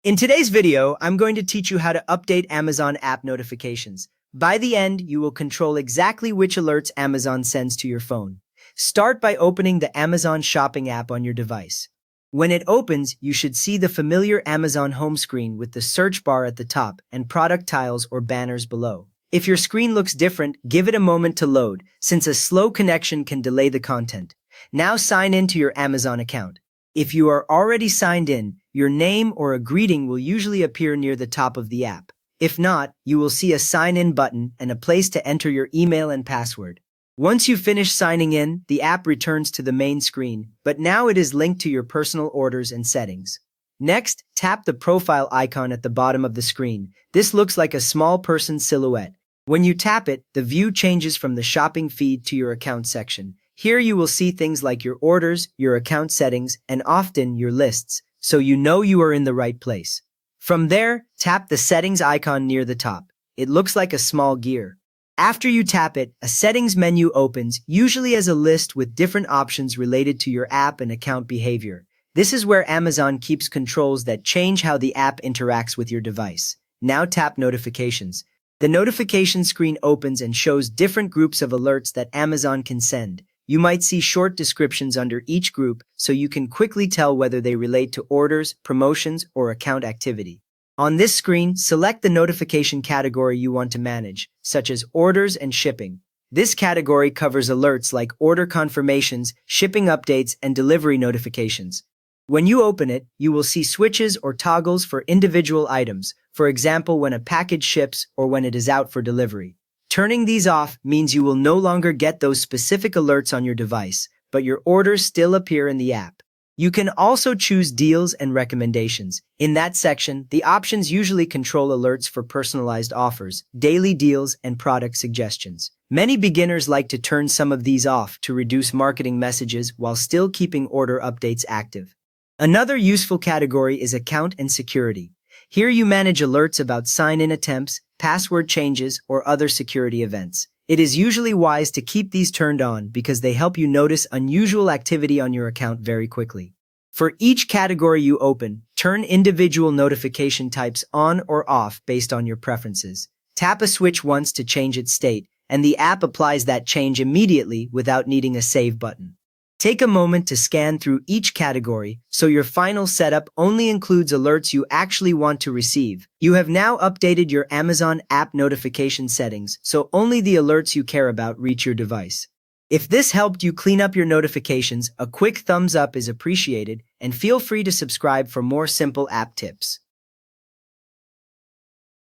In today's video, I'm going to teach you how to update Amazon app notifications. By the end, you will control exactly which alerts Amazon sends to your phone. Start by opening the Amazon Shopping app on your device. When it opens, you should see the familiar Amazon home screen with the search bar at the top and product tiles or banners below. If your screen looks different, give it a moment to load, since a slow connection can delay the content. Now sign in to your Amazon account. If you are already signed in, your name or a greeting will usually appear near the top of the app. If not, you will see a sign-in button and a place to enter your email and password. Once you finish signing in, the app returns to the main screen, but now it is linked to your personal orders and settings. Next, tap the profile icon at the bottom of the screen. This looks like a small person's silhouette. When you tap it, the view changes from the shopping feed to your account section. Here you will see things like your orders, your account settings, and often your lists, so you know you are in the right place. From there, tap the settings icon near the top. It looks like a small gear. After you tap it, a settings menu opens, usually as a list with different options related to your app and account behavior. This is where Amazon keeps controls that change how the app interacts with your device. Now tap Notifications. The notification screen opens and shows different groups of alerts that Amazon can send. You might see short descriptions under each group so you can quickly tell whether they relate to orders, promotions, or account activity. On this screen, select the notification category you want to manage, such as orders and shipping. This category covers alerts like order confirmations, shipping updates, and delivery notifications. When you open it, you will see switches or toggles for individual items, for example when a package ships or when it is out for delivery. Turning these off means you will no longer get those specific alerts on your device, but your orders still appear in the app. You can also choose deals and recommendations. In that section, the options usually control alerts for personalized offers, daily deals, and product suggestions. Many beginners like to turn some of these off to reduce marketing messages while still keeping order updates active. Another useful category is account and security. Here you manage alerts about sign-in attempts, password changes, or other security events. It is usually wise to keep these turned on because they help you notice unusual activity on your account very quickly. For each category you open, turn individual notification types on or off based on your preferences. Tap a switch once to change its state, and the app applies that change immediately without needing a save button. Take a moment to scan through each category so your final setup only includes alerts you actually want to receive. You have now updated your Amazon app notification settings so only the alerts you care about reach your device. If this helped you clean up your notifications, a quick thumbs up is appreciated, and feel free to subscribe for more simple app tips.